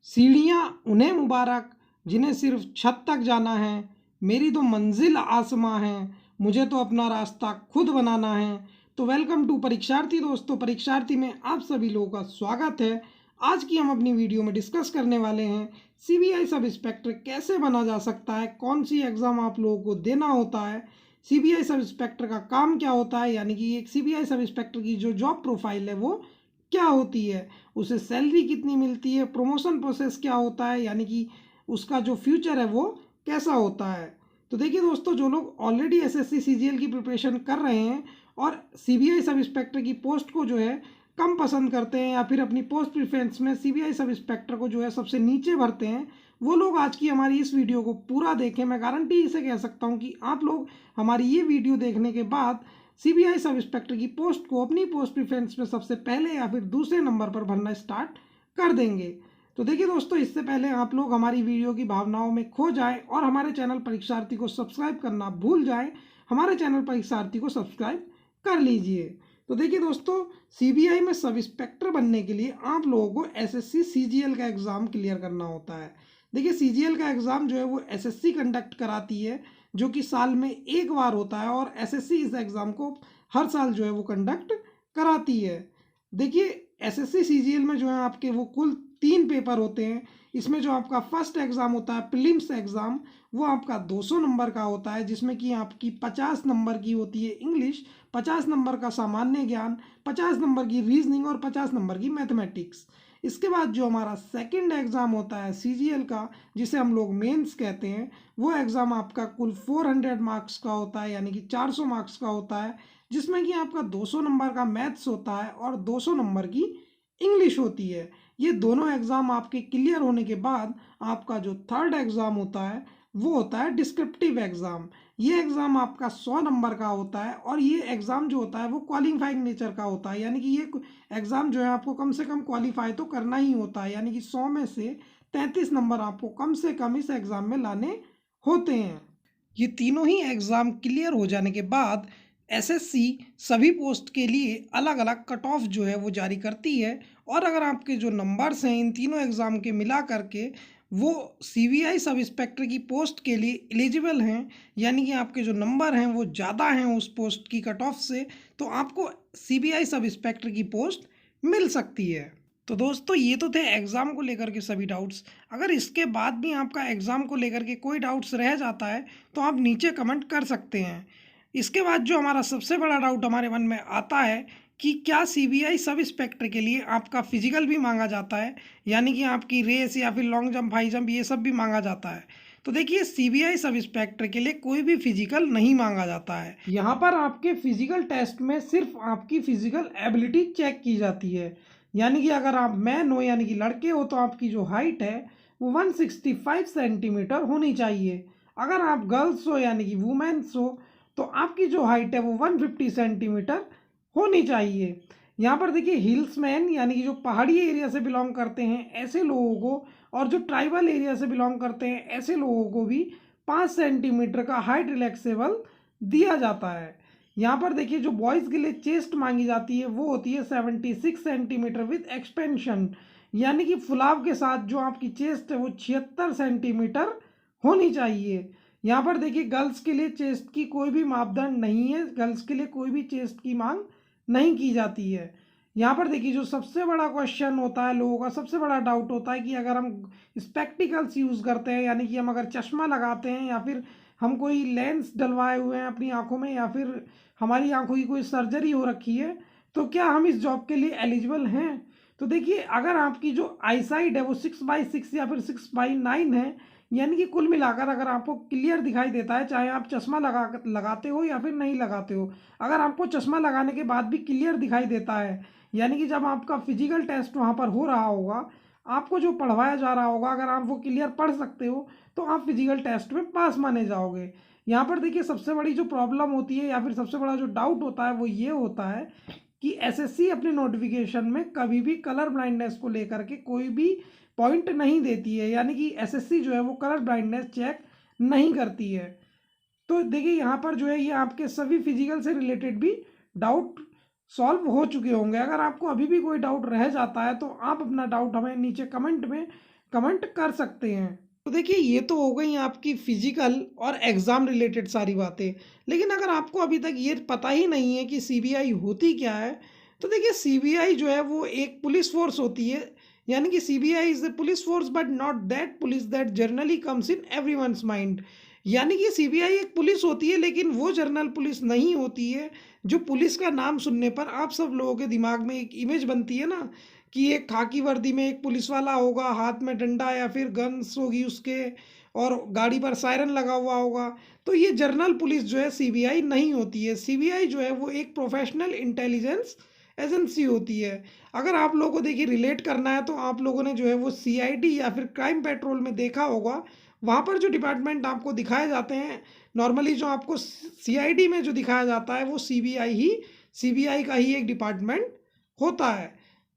सीढ़ियाँ उन्हें मुबारक जिन्हें सिर्फ छत तक जाना है। मेरी तो मंजिल आसमां है, मुझे तो अपना रास्ता खुद बनाना है। तो वेलकम टू परीक्षार्थी दोस्तों, परीक्षार्थी में आप सभी लोगों का स्वागत है। आज की हम अपनी वीडियो में डिस्कस करने वाले हैं सीबीआई सब इंस्पेक्टर कैसे बना जा सकता है, कौन सी एग्ज़ाम आप लोगों को देना होता है, सीबीआई सब इंस्पेक्टर का काम क्या होता है, यानी कि एक सीबीआई सब इंस्पेक्टर की जो जॉब प्रोफाइल है वो क्या होती है, उसे सैलरी कितनी मिलती है, प्रमोशन प्रोसेस क्या होता है, यानी कि उसका जो फ्यूचर है वो कैसा होता है। तो देखिए दोस्तों, जो लोग ऑलरेडी एसएससी सीजीएल की प्रिपरेशन कर रहे हैं और सीबीआई सब इंस्पेक्टर की पोस्ट को जो है कम पसंद करते हैं या फिर अपनी पोस्ट प्रिफरेंस में सीबीआई सब इंस्पेक्टर को जो है सबसे नीचे भरते हैं, वो लोग आज की हमारी इस वीडियो को पूरा देखें। मैं गारंटी इसे कह सकता हूँ कि आप लोग हमारी ये वीडियो देखने के बाद सीबीआई सब इंस्पेक्टर की पोस्ट को अपनी पोस्ट प्रिफरेंस में सबसे पहले या फिर दूसरे नंबर पर भरना स्टार्ट कर देंगे। तो देखिए दोस्तों, इससे पहले आप लोग हमारी वीडियो की भावनाओं में खो जाएं और हमारे चैनल परीक्षार्थी को सब्सक्राइब करना भूल जाएं। हमारे चैनल परीक्षार्थी को सब्सक्राइब कर लीजिए। तो देखिए दोस्तों, सीबीआई में सब इंस्पेक्टर बनने के लिए आप लोगों को एसएससी सीजीएल का एग्ज़ाम क्लियर करना होता है। देखिए, सीजीएल का एग्ज़ाम जो है वो एसएससी कंडक्ट कराती है, जो कि साल में एक बार होता है, और एसएससी इस एग्ज़ाम को हर साल जो है वो कंडक्ट कराती है। देखिए, एसएससी सीजीएल में जो है आपके वो कुल 3 पेपर होते हैं। इसमें जो आपका फर्स्ट एग्ज़ाम होता है प्रीलिम्स एग्ज़ाम, वो आपका 200 नंबर का होता है, जिसमें कि आपकी 50 नंबर की होती है इंग्लिश, 50 नंबर का सामान्य ज्ञान, 50 नंबर की रीजनिंग और 50 नंबर की मैथमेटिक्स। इसके बाद जो हमारा सेकंड एग्ज़ाम होता है सीजीएल का, जिसे हम लोग मेंस कहते हैं, वो एग्ज़ाम आपका कुल 400 मार्क्स का होता है, यानी कि 400 मार्क्स का होता है, जिसमें कि आपका 200 नंबर का मैथ्स होता है और 200 नंबर की इंग्लिश होती है। ये दोनों एग्ज़ाम आपके क्लियर होने के बाद आपका जो थर्ड एग्ज़ाम होता है वो होता है डिस्क्रिप्टिव एग्ज़ाम। ये एग्ज़ाम आपका 100 नंबर का होता है, और ये एग्ज़ाम जो होता है वो क्वालिफाइंग नेचर का होता है, यानी कि ये एग्ज़ाम जो है आपको कम से कम क्वालिफाई तो करना ही होता है, यानी कि 100 में से 33 नंबर आपको कम से कम इस एग्ज़ाम में लाने होते हैं। ये तीनों ही एग्ज़ाम क्लियर हो जाने के बाद एसएससी सभी पोस्ट के लिए अलग अलग कट ऑफ जो है वो जारी करती है, और अगर आपके जो नंबर्स हैं इन तीनों एग्ज़ाम के मिला करके वो सीबीआई सब इंस्पेक्टर की पोस्ट के लिए एलिजिबल हैं, यानी कि आपके जो नंबर हैं वो ज़्यादा हैं उस पोस्ट की कट ऑफ से, तो आपको सीबीआई सब इंस्पेक्टर की पोस्ट मिल सकती है। तो दोस्तों, ये तो थे एग्ज़ाम को लेकर के सभी डाउट्स। अगर इसके बाद भी आपका एग्ज़ाम को लेकर के कोई डाउट्स रह जाता है तो आप नीचे कमेंट कर सकते हैं। इसके बाद जो हमारा सबसे बड़ा डाउट हमारे मन में आता है कि क्या सीबीआई सब इंस्पेक्टर के लिए आपका फिजिकल भी मांगा जाता है, यानी कि आपकी रेस या फिर लॉन्ग जंप, हाई जंप, ये सब भी मांगा जाता है। तो देखिए, सीबीआई सब इंस्पेक्टर के लिए कोई भी फिजिकल नहीं मांगा जाता है। यहाँ पर आपके फिजिकल टेस्ट में सिर्फ आपकी फिजिकल एबिलिटी चेक की जाती है, यानी कि अगर आप मैन हो यानी कि लड़के हो तो आपकी जो हाइट है वो 165 सेंटीमीटर होनी चाहिए। अगर आप गर्ल्स हो यानी कि वुमेन्स हो तो आपकी जो हाइट है वो 150 सेंटीमीटर होनी चाहिए। यहाँ पर देखिए, हिल्स मैन यानी कि जो पहाड़ी एरिया से बिलोंग करते हैं ऐसे लोगों को, और जो ट्राइबल एरिया से बिलोंग करते हैं ऐसे लोगों को भी 5 सेंटीमीटर का हाइट रिलैक्सेबल दिया जाता है। यहाँ पर देखिए, जो बॉयज़ के लिए चेस्ट मांगी जाती है वो होती है 76 सेंटीमीटर विद एक्सपेंशन, यानी कि फुलाव के साथ जो आपकी चेस्ट है वो 76 सेंटीमीटर होनी चाहिए। यहाँ पर देखिए, गर्ल्स के लिए चेस्ट की कोई भी मापदंड नहीं है, गर्ल्स के लिए कोई भी चेस्ट की मांग नहीं की जाती है। यहाँ पर देखिए, जो सबसे बड़ा क्वेश्चन होता है लोगों का, सबसे बड़ा डाउट होता है कि अगर हम स्पेक्टिकल्स यूज़ करते हैं, यानी कि हम अगर चश्मा लगाते हैं या फिर हम कोई लेंस डलवाए हुए हैं अपनी आंखों में, या फिर हमारी आंखों की कोई सर्जरी हो रखी है, तो क्या हम इस जॉब के लिए एलिजिबल हैं। तो देखिए, अगर आपकी जो आईसाइट है वो 6/6 या फिर 6/9 है, यानी कि कुल मिलाकर अगर आपको क्लियर दिखाई देता है, चाहे आप चश्मा लगाते हो या फिर नहीं लगाते हो, अगर आपको चश्मा लगाने के बाद भी क्लियर दिखाई देता है, यानी कि जब आपका फिजिकल टेस्ट वहाँ पर हो रहा होगा, आपको जो पढ़वाया जा रहा होगा, अगर आप वो क्लियर पढ़ सकते हो तो आप फिजिकल टेस्ट में पास माने जाओगे। यहाँ पर देखिए, सबसे बड़ी जो प्रॉब्लम होती है या फिर सबसे बड़ा जो डाउट होता है वो ये होता है कि एसएससी अपने नोटिफिकेशन में कभी भी कलर ब्लाइंडनेस को लेकर के कोई भी पॉइंट नहीं देती है, यानी कि एसएससी जो है वो कलर ब्लाइंडनेस चेक नहीं करती है। तो देखिए, यहाँ पर जो है ये आपके सभी फिजिकल से रिलेटेड भी डाउट सॉल्व हो चुके होंगे। अगर आपको अभी भी कोई डाउट रह जाता है तो आप अपना डाउट हमें नीचे कमेंट में कमेंट कर सकते हैं। तो देखिए ये तो हो गई आपकी फिजिकल और एग्ज़ाम रिलेटेड सारी बातें। लेकिन अगर आपको अभी तक ये पता ही नहीं है कि सीबीआई होती क्या है, तो देखिए सीबीआई जो है वो एक पुलिस फोर्स होती है। यानी कि CBI is the police force but not that police that generally comes in everyone's mind. यानी कि सीबीआई एक पुलिस होती है, लेकिन वो जर्नल पुलिस नहीं होती है जो पुलिस का नाम सुनने पर आप सब लोगों के दिमाग में एक इमेज बनती है ना, कि एक खाकी वर्दी में एक पुलिस वाला होगा, हाथ में डंडा या फिर गन्स होगी उसके, और गाड़ी पर सायरन लगा हुआ होगा। तो ये जर्नल पुलिस जो है सीबीआई नहीं होती है। सीबीआई जो है वो एक प्रोफेशनल इंटेलिजेंस एजेंसी होती है। अगर आप लोगों को देखिए रिलेट करना है तो आप लोगों ने जो है वो सीआईडी या फिर क्राइम पेट्रोल में देखा होगा। वहाँ पर जो डिपार्टमेंट आपको दिखाए जाते हैं, नॉर्मली जो आपको सीआईडी में जो दिखाया जाता है वो सीबीआई का ही एक डिपार्टमेंट होता है।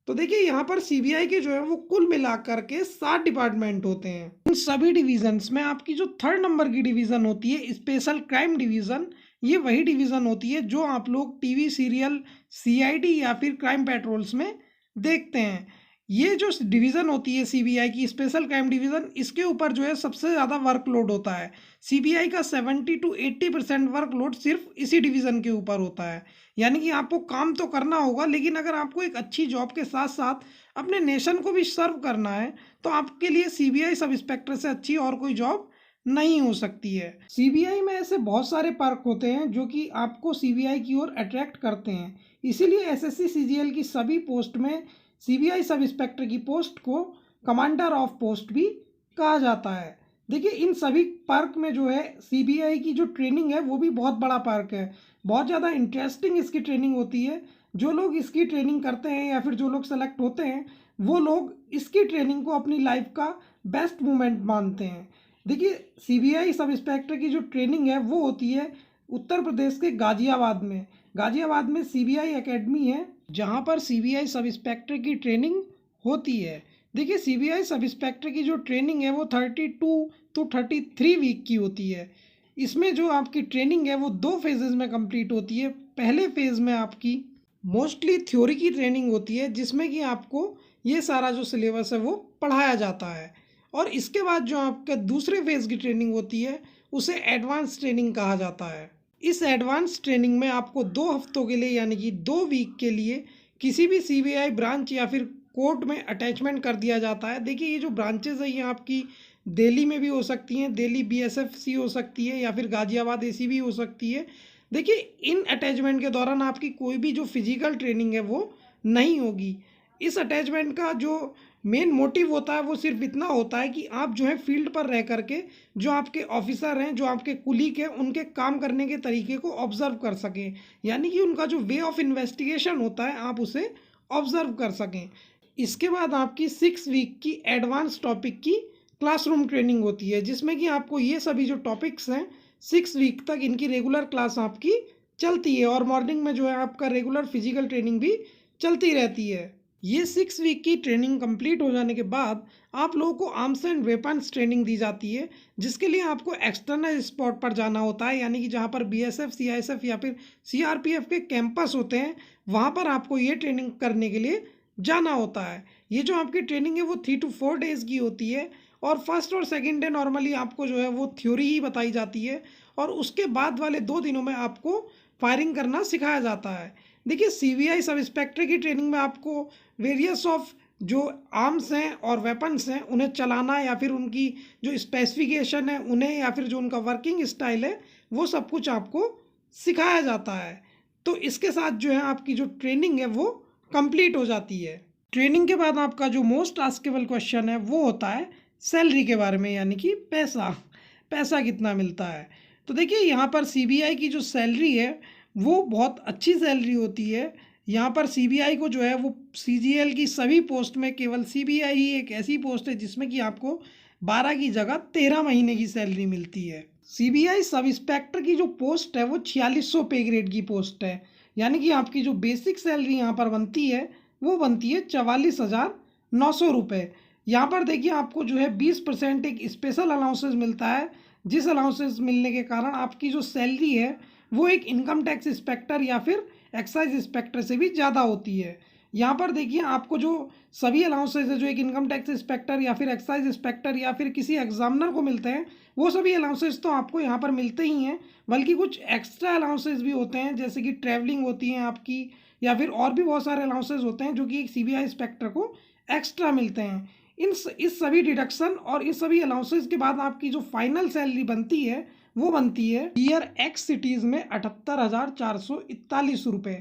तो देखिए यहाँ पर सीबीआई के जो है वो कुल मिलाकर के 7 डिपार्टमेंट होते हैं। इन सभी डिविजन्स में आपकी जो 3rd नंबर की डिवीज़न होती है स्पेशल क्राइम डिवीज़न, ये वही डिवीज़न होती है जो आप लोग टीवी सीरियल सीआईडी या फिर क्राइम पेट्रोल्स में देखते हैं। ये जो डिवीज़न होती है सीबीआई की स्पेशल क्राइम डिवीज़न, इसके ऊपर जो है सबसे ज़्यादा वर्कलोड होता है। सीबीआई का 70 to 80% वर्कलोड सिर्फ इसी डिवीज़न के ऊपर होता है। यानी कि आपको काम तो करना होगा, लेकिन अगर आपको एक अच्छी जॉब के साथ साथ अपने नेशन को भी सर्व करना है तो आपके लिए सीबीआई सब इंस्पेक्टर से अच्छी और कोई जॉब नहीं हो सकती है। सीबीआई में ऐसे बहुत सारे पर्क होते हैं जो कि आपको सीबीआई की ओर अट्रैक्ट करते हैं। इसीलिए एसएससी सीजीएल की सभी पोस्ट में सीबीआई सब इंस्पेक्टर की पोस्ट को कमांडर ऑफ पोस्ट भी कहा जाता है। देखिए इन सभी पर्क में जो है सीबीआई की जो ट्रेनिंग है वो भी बहुत बड़ा पर्क है। बहुत ज़्यादा इंटरेस्टिंग इसकी ट्रेनिंग होती है। जो लोग इसकी ट्रेनिंग करते हैं या फिर जो लोग सेलेक्ट होते हैं, वो लोग इसकी ट्रेनिंग को अपनी लाइफ का बेस्ट मोमेंट मानते हैं। देखिए सीबीआई सब इंस्पेक्टर की जो ट्रेनिंग है वो होती है उत्तर प्रदेश के गाजियाबाद में। गाजियाबाद में सीबीआई एकेडमी है जहाँ पर सीबीआई सब इंस्पेक्टर की ट्रेनिंग होती है। देखिए सीबीआई सब इंस्पेक्टर की जो ट्रेनिंग है वो 32 to 33 वीक की होती है। इसमें जो आपकी ट्रेनिंग है वो 2 फेजेस में कंप्लीट होती है। पहले फेज़ में आपकी मोस्टली थ्योरी की ट्रेनिंग होती है, जिसमें कि आपको ये सारा जो सिलेबस है वो पढ़ाया जाता है। और इसके बाद जो आपका दूसरे फेज़ की ट्रेनिंग होती है उसे एडवांस ट्रेनिंग कहा जाता है। इस एडवांस ट्रेनिंग में आपको 2 हफ्तों के लिए यानी कि 2 वीक के लिए किसी भी सीबीआई ब्रांच या फिर कोर्ट में अटैचमेंट कर दिया जाता है। देखिए ये जो ब्रांचेज है ये आपकी दिल्ली में भी हो सकती हैं, दिल्ली बीएसएफसी हो सकती है या फिर गाजियाबाद एसीबी हो सकती है। देखिए इन अटैचमेंट के दौरान आपकी कोई भी जो फिजिकल ट्रेनिंग है वो नहीं होगी। इस अटैचमेंट का जो मेन मोटिव होता है वो सिर्फ इतना होता है कि आप जो है फील्ड पर रह करके जो आपके ऑफिसर हैं, जो आपके कुलीग हैं, उनके काम करने के तरीके को ऑब्जर्व कर सकें। यानी कि उनका जो वे ऑफ इन्वेस्टिगेशन होता है आप उसे ऑब्जर्व कर सकें। इसके बाद आपकी 6 वीक की एडवांस टॉपिक की क्लासरूम ट्रेनिंग होती है, जिसमें कि आपको ये सभी जो टॉपिक्स हैं 6 वीक तक इनकी रेगुलर क्लास आपकी चलती है, और मॉर्निंग में जो है आपका रेगुलर फिजिकल ट्रेनिंग भी चलती रहती है। ये 6 वीक की ट्रेनिंग कंप्लीट हो जाने के बाद आप लोगों को आर्म्स एंड वेपन्स ट्रेनिंग दी जाती है, जिसके लिए आपको एक्सटर्नल स्पॉट पर जाना होता है। यानी कि जहाँ पर बीएसएफ, सीआईएसएफ या फिर सीआरपीएफ के कैंपस होते हैं वहाँ पर आपको ये ट्रेनिंग करने के लिए जाना होता है। ये जो आपकी ट्रेनिंग है वो 3 to 4 डेज़ की होती है, और फर्स्ट और सेकंड डे नॉर्मली आपको जो है वो थ्योरी ही बताई जाती है, और उसके बाद वाले 2 दिनों में आपको फायरिंग करना सिखाया जाता है। देखिए सीबीआई सब इंस्पेक्टर की ट्रेनिंग में आपको वेरियस ऑफ जो आर्म्स हैं और वेपन्स हैं उन्हें चलाना, या फिर उनकी जो स्पेसिफिकेशन है उन्हें, या फिर जो उनका वर्किंग स्टाइल है वो सब कुछ आपको सिखाया जाता है। तो इसके साथ जो है आपकी जो ट्रेनिंग है वो कंप्लीट हो जाती है। ट्रेनिंग के बाद आपका जो मोस्ट आस्केबल क्वेश्चन है वो होता है सैलरी के बारे में, यानी कि पैसा कितना मिलता है। तो देखिए यहाँ पर सीबीआई की जो सैलरी है वो बहुत अच्छी सैलरी होती है। यहाँ पर सीबीआई को जो है वो सीजीएल की सभी पोस्ट में केवल सीबीआई ही एक ऐसी पोस्ट है जिसमें कि आपको 12 की जगह 13 महीने की सैलरी मिलती है। सीबीआई सब इंस्पेक्टर की जो पोस्ट है वो 4600 पे ग्रेड की पोस्ट है। यानी कि आपकी जो बेसिक सैलरी यहाँ पर बनती है वो बनती है 44,900 रुपये। यहाँ पर देखिए आपको जो है 20% एक स्पेशल अलाउंसेस मिलता है, जिस अलाउंसेस मिलने के कारण आपकी जो सैलरी है वो एक इनकम टैक्स इंस्पेक्टर या फिर एक्साइज इंस्पेक्टर से भी ज़्यादा होती है। यहाँ पर देखिए आपको जो सभी अलाउंसेज है जो एक इनकम टैक्स इंस्पेक्टर या फिर एक्साइज इंस्पेक्टर या फिर किसी एग्जामिनर को मिलते हैं, वो सभी अलाउंसेज तो आपको यहाँ पर मिलते ही हैं, बल्कि कुछ एक्स्ट्रा अलाउंसेज भी होते हैं, जैसे कि ट्रैवलिंग होती है आपकी, या फिर और भी बहुत सारे अलाउंसेज होते हैं जो कि एक सीबीआई इंस्पेक्टर को एक्स्ट्रा मिलते हैं। इस सभी डिडक्शन और इस सभी अलाउंसेज के बाद आपकी जो फाइनल सैलरी बनती है वो बनती है टीयर एक्स सिटीज़ में 78,441 रुपये,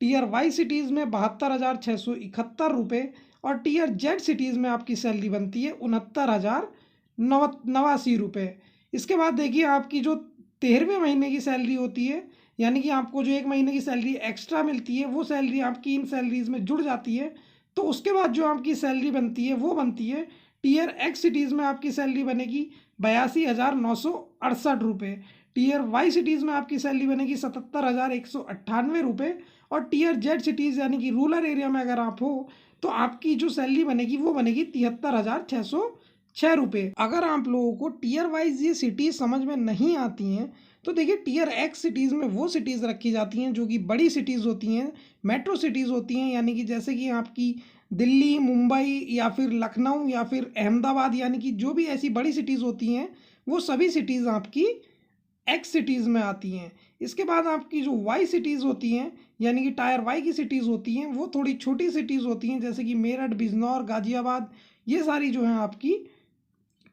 टीयर वाई सिटीज़ में 72,671 रुपये और टीयर जेड सिटीज़ में आपकी सैलरी बनती है 69,089 रुपये। इसके बाद देखिए आपकी जो 13वें महीने की सैलरी होती है, यानी कि आपको जो 1 महीने की सैलरी एक्स्ट्रा मिलती है वो सैलरी आपकी इन सैलरीज में जुड़ जाती है। तो उसके बाद जो आपकी सैलरी बनती है वो बनती है टीयर एक्स सिटीज़ में आपकी सैलरी बनेगी 82,968 रुपये, टीयर वाई सिटीज़ में आपकी सैलरी बनेगी 77,198 रुपये और टीयर जेड सिटीज़ यानी कि रूरल एरिया में अगर आप हो तो आपकी जो सैलरी बनेगी वो बनेगी 73,606 रुपये। अगर आप लोगों को टीयर वाइज ये सिटीज़ समझ में नहीं आती हैं तो देखिए टीयर एक्स सिटीज़ में वो सिटीज़ रखी जाती हैं जो कि बड़ी सिटीज़ होती हैं, मेट्रो सिटीज़ होती हैं, यानी कि जैसे कि आपकी दिल्ली, मुंबई या फिर लखनऊ या फिर अहमदाबाद, यानी कि जो भी ऐसी बड़ी सिटीज़ होती हैं वो सभी सिटीज़ आपकी एक्स सिटीज़ में आती हैं। इसके बाद आपकी जो वाई सिटीज़ होती हैं, यानी कि टायर वाई की सिटीज़ होती हैं, वो थोड़ी छोटी सिटीज़ होती हैं, जैसे कि मेरठ, बिजनौर, गाजियाबाद, ये सारी जो हैं आपकी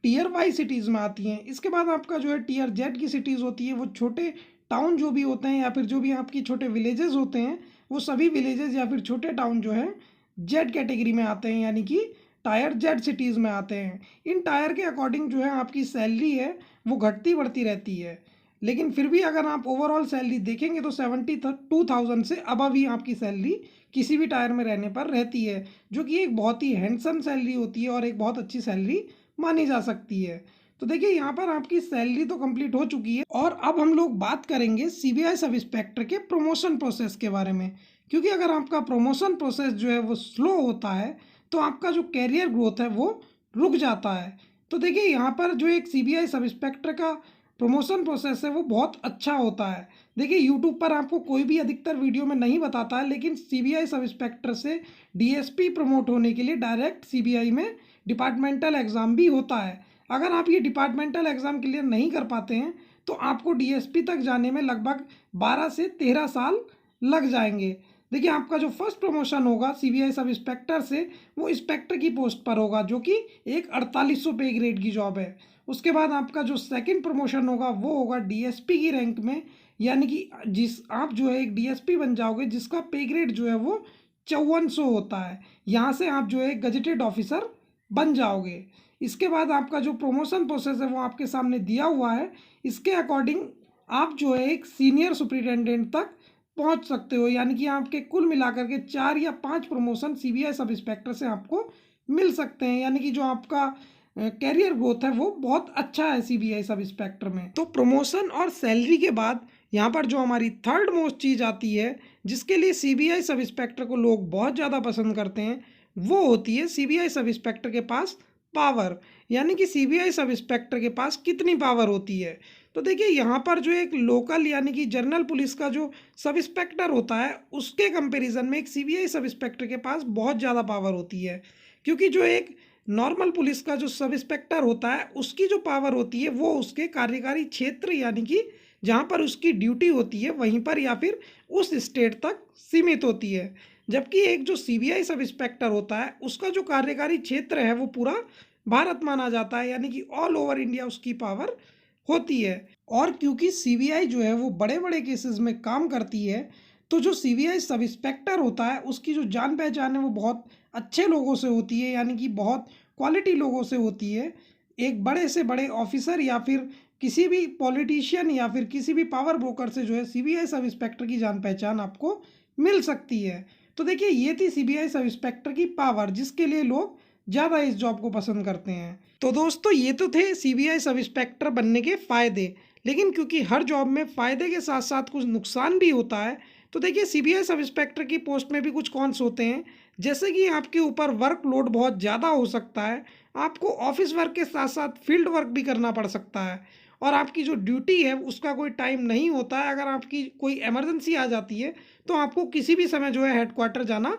टीयर वाई सिटीज़ में आती हैं। इसके बाद आपका जो है टीयर जेड की सिटीज़ होती है, वो छोटे टाउन जो भी होते हैं या फिर जो भी आपकी छोटे विलेजेस होते हैं, वो सभी विलेजेस या फिर छोटे टाउन जो है जेड कैटेगरी में आते हैं, यानी कि टायर जेड सिटीज़ में आते हैं। इन टायर के अकॉर्डिंग जो है आपकी सैलरी है वो घटती बढ़ती रहती है, लेकिन फिर भी अगर आप ओवरऑल सैलरी देखेंगे तो 72,000 से अबव ही आपकी सैलरी किसी भी टायर में रहने पर रहती है, जो कि एक बहुत ही हैंडसम सैलरी होती है और एक बहुत अच्छी सैलरी मानी जा सकती है। तो देखिए यहाँ पर आपकी सैलरी तो कंप्लीट हो चुकी है और अब हम लोग बात करेंगे सीबीआई सब इंस्पेक्टर के प्रमोशन प्रोसेस के बारे में, क्योंकि अगर आपका प्रमोशन प्रोसेस जो है वो स्लो होता है तो आपका जो कैरियर ग्रोथ है वो रुक जाता है। तो देखिए यहाँ पर जो एक सीबीआई सब इंस्पेक्टर का प्रमोशन प्रोसेस है वो बहुत अच्छा होता है। देखिए यूट्यूब पर आपको कोई भी अधिकतर वीडियो में नहीं बताता है, लेकिन सीबीआई सब इंस्पेक्टर से डीएसपी प्रमोट होने के लिए डायरेक्ट सीबीआई में डिपार्टमेंटल एग्ज़ाम भी होता है। अगर आप ये डिपार्टमेंटल एग्ज़ाम क्लियर नहीं कर पाते हैं तो आपको डीएसपी तक जाने में लगभग 12 से 13 साल लग जाएंगे। देखिए आपका जो फर्स्ट प्रमोशन होगा सीबीआई सब इंस्पेक्टर से वो इंस्पेक्टर की पोस्ट पर होगा, जो कि एक 4800 पे ग्रेड की जॉब है। उसके बाद आपका जो सेकंड प्रमोशन होगा वो होगा डीएसपी की रैंक में, यानी कि जिस आप जो है एक डीएसपी बन जाओगे जिसका पे ग्रेड जो है वो 5400 होता है। यहाँ से आप जो है गजेटेड ऑफिसर बन जाओगे। इसके बाद आपका जो प्रमोशन प्रोसेस है वो आपके सामने दिया हुआ है। इसके अकॉर्डिंग आप जो है एक सीनियर सुपरिटेंडेंट तक पहुंच सकते हो, यानी कि आपके कुल मिलाकर के 4 या 5 प्रमोशन सीबीआई सब इंस्पेक्टर से आपको मिल सकते हैं, यानी कि जो आपका कैरियर ग्रोथ है वो बहुत अच्छा है सीबीआई सब इंस्पेक्टर में। तो प्रमोशन और सैलरी के बाद यहाँ पर जो हमारी थर्ड मोस्ट चीज़ आती है जिसके लिए सीबीआई सब इंस्पेक्टर को लोग बहुत ज़्यादा पसंद करते हैं, वो होती है सीबीआई सब इंस्पेक्टर के पास पावर, यानी कि सीबीआई सब इंस्पेक्टर के पास कितनी पावर होती है। तो देखिए यहाँ पर जो एक लोकल यानी कि जनरल पुलिस का जो सब इंस्पेक्टर होता है उसके कंपैरिजन में एक सीबीआई सब इंस्पेक्टर के पास बहुत ज़्यादा पावर होती है, क्योंकि जो एक नॉर्मल पुलिस का जो सब इंस्पेक्टर होता है उसकी जो पावर होती है वो उसके कार्यकारी क्षेत्र यानी कि जहाँ पर उसकी ड्यूटी होती है वहीं पर या फिर उस स्टेट तक सीमित होती है, जबकि एक जो सीबीआई सब इंस्पेक्टर होता है उसका जो कार्यकारी क्षेत्र है वो पूरा भारत माना जाता है, यानी कि ऑल ओवर इंडिया उसकी पावर होती है। और क्योंकि सीबीआई जो है वो बड़े बड़े केसेस में काम करती है तो जो सीबीआई सब इंस्पेक्टर होता है उसकी जो जान पहचान है वो बहुत अच्छे लोगों से होती है, यानी कि बहुत क्वालिटी लोगों से होती है। एक बड़े से बड़े ऑफिसर या फिर किसी भी पॉलिटिशियन या फिर किसी भी पावर ब्रोकर से जो है सीबीआई सब इंस्पेक्टर की जान पहचान आपको मिल सकती है। तो देखिए ये थी सीबीआई सब इंस्पेक्टर की पावर जिसके लिए लोग ज़्यादा इस जॉब को पसंद करते हैं। तो दोस्तों ये तो थे सीबीआई सब इंस्पेक्टर बनने के फ़ायदे, लेकिन क्योंकि हर जॉब में फ़ायदे के साथ साथ कुछ नुकसान भी होता है, तो देखिए सीबीआई सब इंस्पेक्टर की पोस्ट में भी कुछ कॉन्स होते हैं, जैसे कि आपके ऊपर वर्कलोड बहुत ज़्यादा हो सकता है, आपको ऑफिस वर्क के साथ साथ फील्ड वर्क भी करना पड़ सकता है और आपकी जो ड्यूटी है उसका कोई टाइम नहीं होता है। अगर आपकी कोई इमरजेंसी आ जाती है तो आपको किसी भी समय जो है हेडक्वार्टर जाना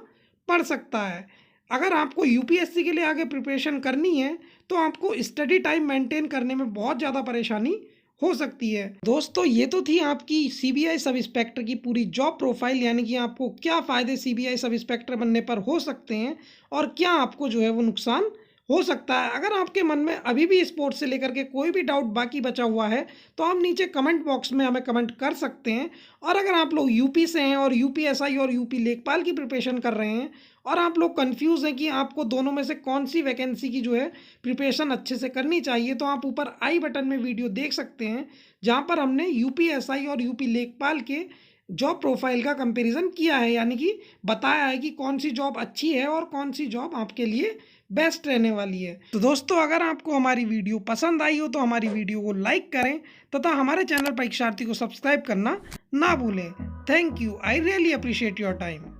पड़ सकता है। अगर आपको यूपीएससी के लिए आगे प्रिपरेशन करनी है तो आपको स्टडी टाइम मेंटेन करने में बहुत ज़्यादा परेशानी हो सकती है। दोस्तों ये तो थी आपकी सीबीआई सब इंस्पेक्टर की पूरी जॉब प्रोफाइल, यानी कि आपको क्या फ़ायदे सीबीआई सब इंस्पेक्टर बनने पर हो सकते हैं और क्या आपको जो है वो नुकसान हो सकता है। अगर आपके मन में अभी भी स्पोर्ट्स से लेकर के कोई भी डाउट बाकी बचा हुआ है तो आप नीचे कमेंट बॉक्स में हमें कमेंट कर सकते हैं। और अगर आप लोग यूपी से हैं और यूपीएसआई और यूपी लेखपाल की प्रिपरेशन कर रहे हैं और आप लोग कंफ्यूज हैं कि आपको दोनों में से कौन सी वैकेंसी की जो है प्रिपरेशन अच्छे से करनी चाहिए, तो आप ऊपर आई बटन में वीडियो देख सकते हैं जहां पर हमने यूपीएसआई और यूपी लेखपाल के जॉब प्रोफाइल का कंपैरिजन किया है, यानी कि बताया है कि कौन सी जॉब अच्छी है और कौन सी जॉब आपके लिए बेस्ट रहने वाली है। तो दोस्तों अगर आपको हमारी वीडियो पसंद आई हो तो हमारी वीडियो को लाइक करें तथा हमारे चैनल परीक्षार्थी को सब्सक्राइब करना ना भूलें। Thank you, I really appreciate your time.